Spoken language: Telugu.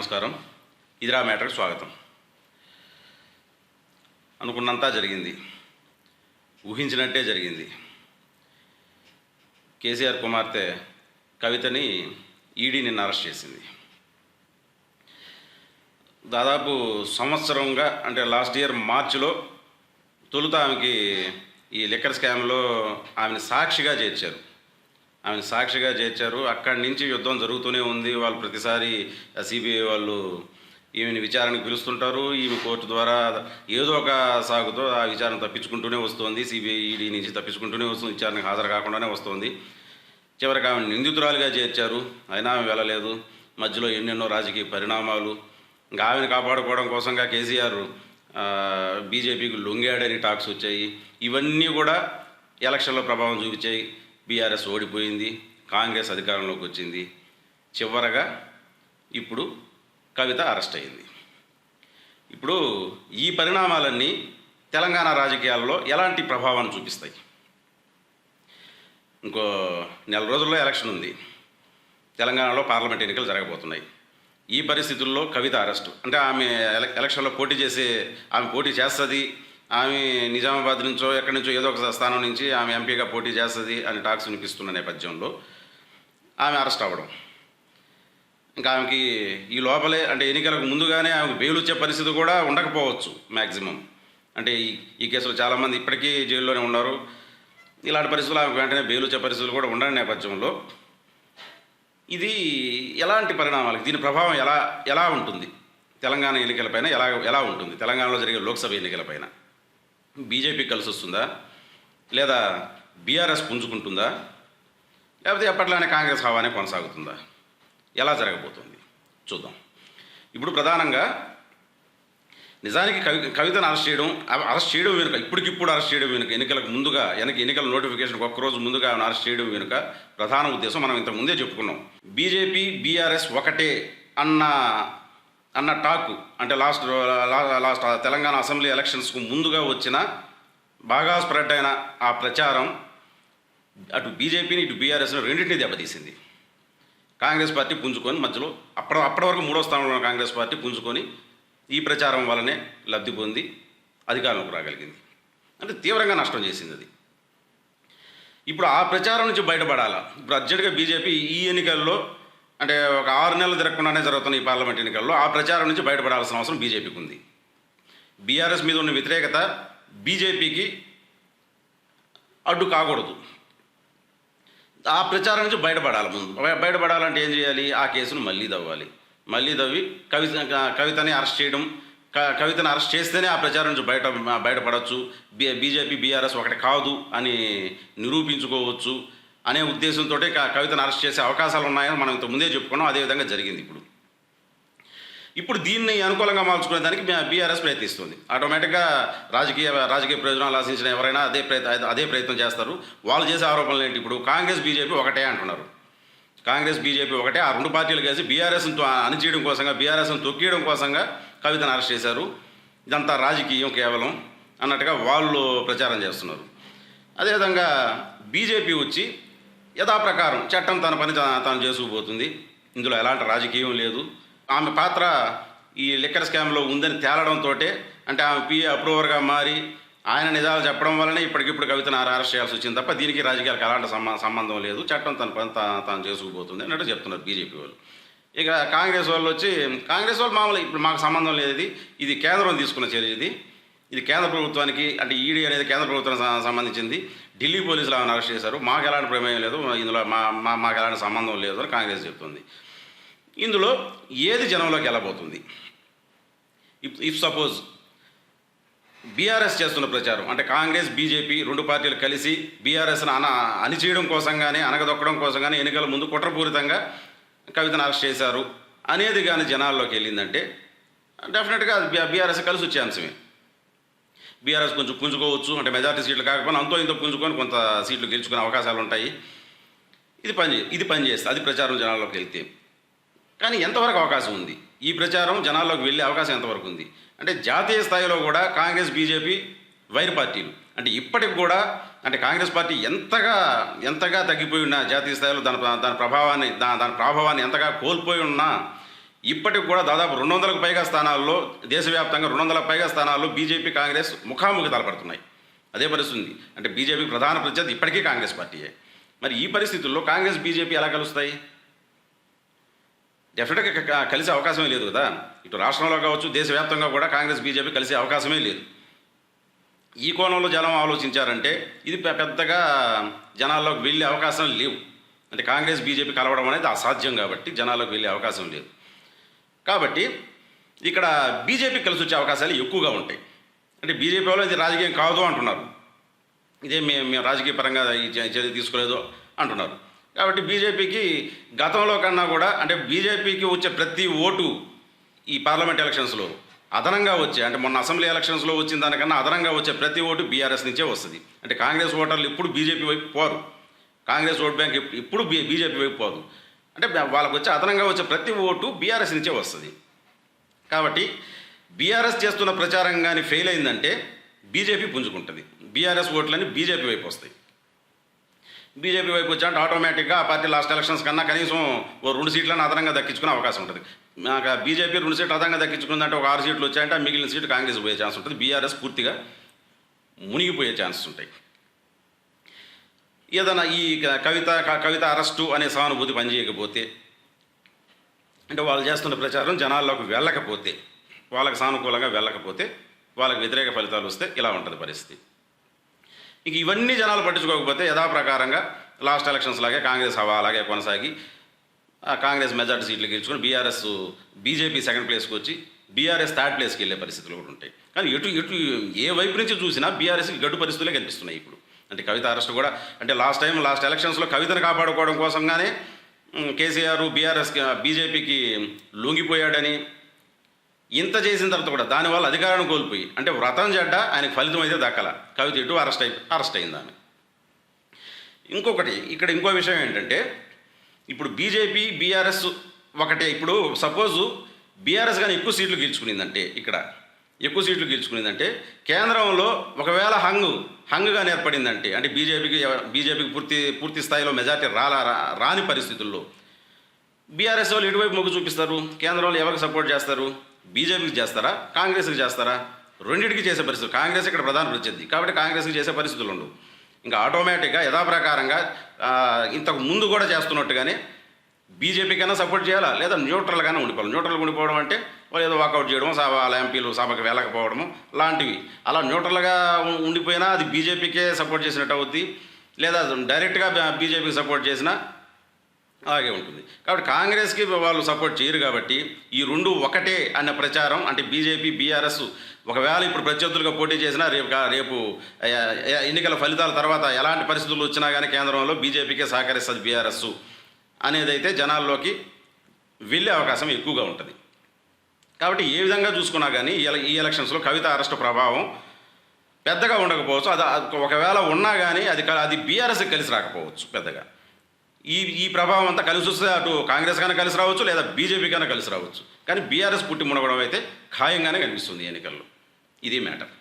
నమస్కారం. ఇదిరా మ్యాటర్కి స్వాగతం. అనుకున్నంతా జరిగింది, ఊహించినట్టే జరిగింది. కేసీఆర్ కుమార్తె కవితని ఈడీ నిన్న అరెస్ట్ చేసింది. దాదాపు సంవత్సరంగా అంటే లాస్ట్ ఇయర్ మార్చిలో తొలుత ఆమెకి ఈ లిక్కర్ స్కామ్లో ఆమెను సాక్షిగా చేర్చారు. అక్కడి నుంచి యుద్ధం జరుగుతూనే ఉంది. వాళ్ళు ప్రతిసారి సిబిఐ వాళ్ళు ఈమెను విచారణకు పిలుస్తుంటారు. ఈమె కోర్టు ద్వారా ఏదో ఒక సాగుతో ఆ విచారణ తప్పించుకుంటూనే వస్తుంది. సిబిఐ ఈడీ నుంచి తప్పించుకుంటూనే వస్తుంది, విచారణకు హాజరు కాకుండానే వస్తుంది. చివరికి ఆమె నిందితురాలుగా చేర్చారు, అయినా ఆమె వెళ్ళలేదు. మధ్యలో ఎన్నెన్నో రాజకీయ పరిణామాలు. ఇంకా ఆమెను కాపాడుకోవడం కోసంగా కేసీఆర్ బీజేపీకి లొంగాడని టాక్స్ వచ్చాయి. ఇవన్నీ కూడా ఎలక్షన్లో ప్రభావం చూపించాయి. బీఆర్ఎస్ ఓడిపోయింది, కాంగ్రెస్ అధికారంలోకి వచ్చింది. చివరగా ఇప్పుడు కవిత అరెస్ట్ అయింది. ఇప్పుడు ఈ పరిణామాలన్నీ తెలంగాణ రాజకీయాల్లో ఎలాంటి ప్రభావాన్ని చూపిస్తాయి? ఇంకో నెల రోజుల్లో ఎలక్షన్ ఉంది. తెలంగాణలో పార్లమెంట్ ఎన్నికలు జరగబోతున్నాయి. ఈ పరిస్థితుల్లో కవిత అరెస్టు అంటే ఆమె ఎలక్షన్లో పోటీ చేస్తుంది. ఆమె నిజామాబాద్ నుంచో ఎక్కడి నుంచో ఏదో ఒక స్థానం నుంచి ఆమె ఎంపీగా పోటీ చేస్తుంది అని టాక్స్ వినిపిస్తున్న నేపథ్యంలో ఆమె అరెస్ట్ అవ్వడం, ఇంకా ఆమెకి ఈ లోపలే అంటే ఎన్నికలకు ముందుగానే ఆమెకు బెయిల్ వచ్చే పరిస్థితి కూడా ఉండకపోవచ్చు మ్యాక్సిమం. అంటే ఈ కేసులో చాలామంది ఇప్పటికీ జైల్లోనే ఉన్నారు. ఇలాంటి పరిస్థితులు ఆమెకు వెంటనే బెయిల్ వచ్చే పరిస్థితులు కూడా ఉండని నేపథ్యంలో ఇది ఎలాంటి పరిణామాలకు, దీని ప్రభావం ఎలా ఉంటుంది తెలంగాణ ఎన్నికలపైన, ఎలా ఉంటుంది తెలంగాణలో జరిగే లోక్సభ ఎన్నికలపైన? బీజేపీ కలిసి వస్తుందా, లేదా బీఆర్ఎస్ పుంజుకుంటుందా, లేకపోతే ఎప్పట్లానే కాంగ్రెస్ హవానే కొనసాగుతుందా? ఎలా జరగబోతుంది చూద్దాం. ఇప్పుడు ప్రధానంగా నిజానికి కవితను అరెస్ట్ చేయడం వెనుక, ఇప్పటికిప్పుడు అరెస్ట్ చేయడం వెనుక, ఎన్నికలకు ముందుగా ఎన్నికల నోటిఫికేషన్కి ఒక్కరోజు ముందుగా అరెస్ట్ చేయడం వెనుక ప్రధాన ఉద్దేశం మనం ఇంతకుముందే చెప్పుకున్నాం. బీజేపీ బీఆర్ఎస్ ఒకటే అన్న టాకు అంటే లాస్ట్ తెలంగాణ అసెంబ్లీ ఎలక్షన్స్కు ముందుగా వచ్చిన బాగా స్ప్రెడ్ అయిన ఆ ప్రచారం అటు బీజేపీని ఇటు బీఆర్ఎస్ని రెండింటినీ దెబ్బతీసింది. కాంగ్రెస్ పార్టీ పుంజుకొని మధ్యలో అప్పటి వరకు 3వ స్థానంలో ఉన్న కాంగ్రెస్ పార్టీ పుంజుకొని ఈ ప్రచారం వల్లనే లబ్ధి పొంది అధికారంలోకి రాగలిగింది. అంటే తీవ్రంగా నష్టం చేసింది అది. ఇప్పుడు ఆ ప్రచారం నుంచి బయటపడాలా? ఇప్పుడు అర్జెంటుగా బీజేపీ ఈ ఎన్నికల్లో అంటే ఒక 6 నెలలు తిరగకుండానే జరుగుతున్న ఈ పార్లమెంట్ ఎన్నికల్లో ఆ ప్రచారం నుంచి బయటపడాల్సిన అవసరం బీజేపీకి ఉంది. బీఆర్ఎస్ మీద ఉన్న వ్యతిరేకత బీజేపీకి అడ్డు కాకూడదు. ఆ ప్రచారం నుంచి బయటపడాలి. బయటపడాలంటే ఏం చేయాలి? ఆ కేసును మళ్ళీ దవ్వి కవితని అరెస్ట్ చేయడం, కవితను అరెస్ట్ చేస్తేనే ఆ ప్రచారం నుంచి బయటపడవచ్చు. బీజేపీ బీఆర్ఎస్ ఒకటి కాదు అని నిరూపించుకోవచ్చు అనే ఉద్దేశంతో కవితను అరెస్ట్ చేసే అవకాశాలు ఉన్నాయని మనం ఇంతకుముందే చెప్పుకున్నాం. అదేవిధంగా జరిగింది. ఇప్పుడు దీన్ని అనుకూలంగా మార్చుకునే దానికి బీఆర్ఎస్ ప్రయత్నిస్తుంది. ఆటోమేటిక్గా రాజకీయ ప్రయోజనాలు ఆశించిన ఎవరైనా అదే ప్రయత్నం చేస్తారు. వాళ్ళు చేసే ఆరోపణలు ఏంటి? ఇప్పుడు కాంగ్రెస్ బీజేపీ ఒకటే అంటున్నారు. కాంగ్రెస్ బీజేపీ ఒకటే, ఆ రెండు పార్టీలు కలిసి బీఆర్ఎస్ని అణిచేయడం కోసంగా, బీఆర్ఎస్ని తొక్కియడం కోసంగా కవితను అరెస్ట్ చేశారు. ఇదంతా రాజకీయం కేవలం అన్నట్టుగా వాళ్ళు ప్రచారం చేస్తున్నారు. అదేవిధంగా బీజేపీ వచ్చి యథాప్రకారం చట్టం తన పని తాను చేసుకుపోతుంది. ఇందులో ఎలాంటి రాజకీయం లేదు. ఆమె పాత్ర ఈ లిక్కర్ స్కామ్లో ఉందని తేలడంతో అంటే ఆమె పిఏ అప్రూవర్గా మారి ఆయన నిజాలు చెప్పడం వల్లనే ఇప్పటికిప్పుడు కవితను అరెస్ట్ చేయాల్సి వచ్చింది తప్ప దీనికి రాజకీయాలకు ఎలాంటి సంబంధం లేదు. చట్టం తన పని తాను చేసుకుపోతుంది అన్నట్టు చెప్తున్నారు బీజేపీ వాళ్ళు. ఇక కాంగ్రెస్ వాళ్ళు వచ్చి, కాంగ్రెస్ వాళ్ళు మామూలు ఇప్పుడు మాకు సంబంధం లేదు, ఇది కేంద్రం తీసుకున్న చర్య, ఇది కేంద్ర ప్రభుత్వానికి అంటే ఈడీ అనేది కేంద్ర ప్రభుత్వానికి సంబంధించింది. ఢిల్లీ పోలీసులు ఆమెను అరెస్ట్ చేశారు, మాకు ఎలాంటి ప్రమేయం లేదు, ఇందులో మాకు ఎలాంటి సంబంధం లేదు అని కాంగ్రెస్ చెప్తుంది. ఇందులో ఏది జనంలోకి వెళ్ళబోతుంది? ఇఫ్ సపోజ్ బీఆర్ఎస్ చేస్తున్న ప్రచారం అంటే కాంగ్రెస్ బీజేపీ రెండు పార్టీలు కలిసి బీఆర్ఎస్ను అణిచేయడం కోసంగానే, అనగదొక్కడం కోసంగానే ఎన్నికల ముందు కుట్రపూరితంగా కవితను అరెస్ట్ చేశారు అనేది కానీ జనాల్లోకి వెళ్ళిందంటే డెఫినెట్గా బీఆర్ఎస్ కలిసి వచ్చే అంశమే. బీఆర్ఎస్ కొంచెం పుంజుకోవచ్చు, అంటే మెజార్టీ సీట్లు కాకపోయినా అంతో ఇంతో పుంజుకొని కొంత సీట్లు గెలుచుకునే అవకాశాలు ఉంటాయి. ఇది పనిచేస్తుంది, అది ప్రచారం జనాల్లోకి వెళ్తే. కానీ ఎంతవరకు అవకాశం ఉంది? ఈ ప్రచారం జనాల్లోకి వెళ్ళే అవకాశం ఎంతవరకు ఉంది అంటే జాతీయ స్థాయిలో కూడా కాంగ్రెస్ బీజేపీ వైర్ పార్టీలు అంటే ఇప్పటికి కూడా అంటే కాంగ్రెస్ పార్టీ ఎంతగా తగ్గిపోయి ఉన్నా, జాతీయ స్థాయిలో దాని ప్రభావాన్ని ఎంతగా కోల్పోయి ఉన్నా ఇప్పటికి కూడా దాదాపు 200కు పైగా స్థానాల్లో, దేశవ్యాప్తంగా 200కు పైగా స్థానాల్లో బీజేపీ కాంగ్రెస్ ముఖాముఖి తలపడుతున్నాయి. అదే పరిస్థితి ఉంది. అంటే బీజేపీ ప్రధాన ప్రత్యర్థి ఇప్పటికీ కాంగ్రెస్ పార్టీయే. మరి ఈ పరిస్థితుల్లో కాంగ్రెస్ బీజేపీ ఎలా కలుస్తాయి? డెఫినెట్గా కలిసే అవకాశమే లేదు కదా. ఇటు రాష్ట్రంలో కావచ్చు, దేశవ్యాప్తంగా కూడా కాంగ్రెస్ బీజేపీ కలిసే అవకాశమే లేదు. ఈ కోణంలో జనం ఆలోచించారంటే ఇది పెద్దగా జనాల్లోకి వెళ్ళే అవకాశం లేవు. అంటే కాంగ్రెస్ బీజేపీ కలవడం అనేది అసాధ్యం కాబట్టి జనాల్లోకి వెళ్ళే అవకాశం లేదు. కాబట్టి ఇక్కడ బీజేపీ కలిసి వచ్చే అవకాశాలు ఎక్కువగా ఉంటాయి. అంటే బీజేపీ వాళ్ళు ఇది రాజకీయం కాదు అంటున్నారు. ఇదే మేము రాజకీయ పరంగా ఈ చర్య తీసుకోలేదు అంటున్నారు. కాబట్టి బీజేపీకి గతంలో కన్నా కూడా, అంటే బీజేపీకి వచ్చే ప్రతి ఓటు ఈ పార్లమెంట్ ఎలక్షన్స్లో అదనంగా వచ్చే, అంటే మొన్న అసెంబ్లీ ఎలక్షన్స్లో వచ్చిన దానికన్నా అదనంగా వచ్చే ప్రతి ఓటు బీఆర్ఎస్ నుంచే వస్తుంది. అంటే కాంగ్రెస్ ఓటర్లు ఇప్పుడు బీజేపీ వైపు పోరు, కాంగ్రెస్ ఓట్ బ్యాంక్ ఇప్పుడు బీజేపీ వైపు పోదు. అంటే వాళ్ళకు వచ్చే అదనంగా వచ్చే ప్రతి ఓటు బీఆర్ఎస్ నుంచే వస్తుంది. కాబట్టి బీఆర్ఎస్ చేస్తున్న ప్రచారం కానీ ఫెయిల్ అయిందంటే బీజేపీ పుంజుకుంటుంది. బీఆర్ఎస్ ఓట్లన్నీ బీజేపీ వైపు వస్తాయి. బీజేపీ వైపు వచ్చాయంటే ఆటోమేటిక్గా ఆ పార్టీ లాస్ట్ ఎలక్షన్స్ కన్నా కనీసం ఓ 2 సీట్లను అదనంగా దక్కించుకునే అవకాశం ఉంటుంది. నాకు బీజేపీ 2 సీట్లు అదనంగా దక్కించుకుందంటే ఒక 6 సీట్లు వచ్చాయంటే ఆ మిగిలిన సీటు కాంగ్రెస్ పోయే ఛాన్స్ ఉంటుంది. బీఆర్ఎస్ పూర్తిగా మునిగిపోయే ఛాన్సెస్ ఉంటాయి. ఏదైనా ఈ కవిత అరెస్టు అనే సానుభూతి పనిచేయకపోతే, అంటే వాళ్ళు చేస్తున్న ప్రచారం జనాల్లోకి వెళ్ళకపోతే, వాళ్ళకి సానుకూలంగా వెళ్ళకపోతే, వాళ్ళకి వ్యతిరేక ఫలితాలు వస్తే ఇలా ఉంటుంది పరిస్థితి. ఇంక ఇవన్నీ జనాలు పట్టించుకోకపోతే యథాప్రకారంగా లాస్ట్ ఎలక్షన్స్ లాగే కాంగ్రెస్ హవా అలాగే కొనసాగి కాంగ్రెస్ మెజార్టీ సీట్లు గెలుచుకొని బీజేపీ సెకండ్ ప్లేస్కి వచ్చి బీఆర్ఎస్ థర్డ్ ప్లేస్కి వెళ్ళే పరిస్థితులు కూడా ఉంటాయి. కానీ ఎటు ఏ వైపు నుంచి చూసినా బీఆర్ఎస్కి గడ్డు పరిస్థితులే కనిపిస్తున్నాయి ఇప్పుడు. అంటే కవిత అరెస్ట్ కూడా, అంటే లాస్ట్ ఎలక్షన్స్లో కవితను కాపాడుకోవడం కోసంగానే కేసీఆర్ బీజేపీకి లొంగిపోయాడని, ఇంత చేసిన తర్వాత కూడా దానివల్ల అధికారాన్ని కోల్పోయి, అంటే వ్రతం చెడ్డ ఆయనకు ఫలితం అయితే దక్కల, కవిత ఇటు అరెస్ట్ అయింది ఆమె. ఇంకొకటి ఇక్కడ ఇంకో విషయం ఏంటంటే, ఇప్పుడు బీజేపీ బీఆర్ఎస్ ఒకటే. ఇప్పుడు సపోజు బీఆర్ఎస్ కానీ ఎక్కువ సీట్లు గెలుచుకునిందంటే, ఇక్కడ ఎక్కువ సీట్లు గెలుచుకునిందంటే కేంద్రంలో ఒకవేళ హంగుగా ఏర్పడిందంటే, అంటే బీజేపీకి పూర్తి స్థాయిలో మెజార్టీ రాని పరిస్థితుల్లో బీఆర్ఎస్ వాళ్ళు ఎటువైపు మొగ్గు చూపిస్తారు? కేంద్రంలో ఎవరికి సపోర్ట్ చేస్తారు? బీజేపీకి చేస్తారా, కాంగ్రెస్కి చేస్తారా? రెండింటికి చేసే పరిస్థితులు. కాంగ్రెస్ ఇక్కడ ప్రధాన ప్రత్యర్థి కాబట్టి కాంగ్రెస్కి చేసే పరిస్థితులు ఉండవు. ఇంకా ఆటోమేటిక్గా యథాప్రకారంగా ఇంతకు ముందు కూడా చేస్తున్నట్టుగానే బీజేపీకైనా సపోర్ట్ చేయాలా, లేదా న్యూట్రల్గానే ఉండిపోవాలి. న్యూట్రల్గా ఉండిపోవడం అంటే వాళ్ళు ఏదో వాకౌట్ చేయడం, వాళ్ళ ఎంపీలు సభకు వెళ్ళకపోవడము లాంటివి. అలా న్యూట్రల్గా ఉండిపోయినా అది బీజేపీకే సపోర్ట్ చేసినట్టు అవుద్ది, లేదా డైరెక్ట్గా బీజేపీకి సపోర్ట్ చేసినా అలాగే ఉంటుంది. కాబట్టి కాంగ్రెస్కి వాళ్ళు సపోర్ట్ చేయరు. కాబట్టి ఈ రెండు ఒకటే అన్న ప్రచారం, అంటే బీజేపీ బీఆర్ఎస్ ఒకవేళ ఇప్పుడు ప్రత్యర్థులుగా పోటీ చేసినా రేపు ఎన్నికల ఫలితాల తర్వాత ఎలాంటి పరిస్థితులు వచ్చినా కానీ కేంద్రంలో బీజేపీకే సహకరిస్తుంది బీఆర్ఎస్ అనేదైతే జనాల్లోకి వెళ్ళే అవకాశం ఎక్కువగా ఉంటుంది. కాబట్టి ఏ విధంగా చూసుకున్నా కానీ ఈ ఎలక్షన్స్లో కవిత అరెస్ట్ ప్రభావం పెద్దగా ఉండకపోవచ్చు. అది ఒకవేళ ఉన్నా కానీ అది బీఆర్ఎస్కి కలిసి రాకపోవచ్చు పెద్దగా. ఈ ప్రభావం అంతా కలిసి వస్తే అటు కాంగ్రెస్ కన్నా కలిసి రావచ్చు, లేదా బీజేపీ కన్నా కలిసి రావచ్చు. కానీ బీఆర్ఎస్ పుట్టి మునగడం అయితే ఖాయంగానే కనిపిస్తుంది ఎన్నికల్లో. ఇది మ్యాటర్.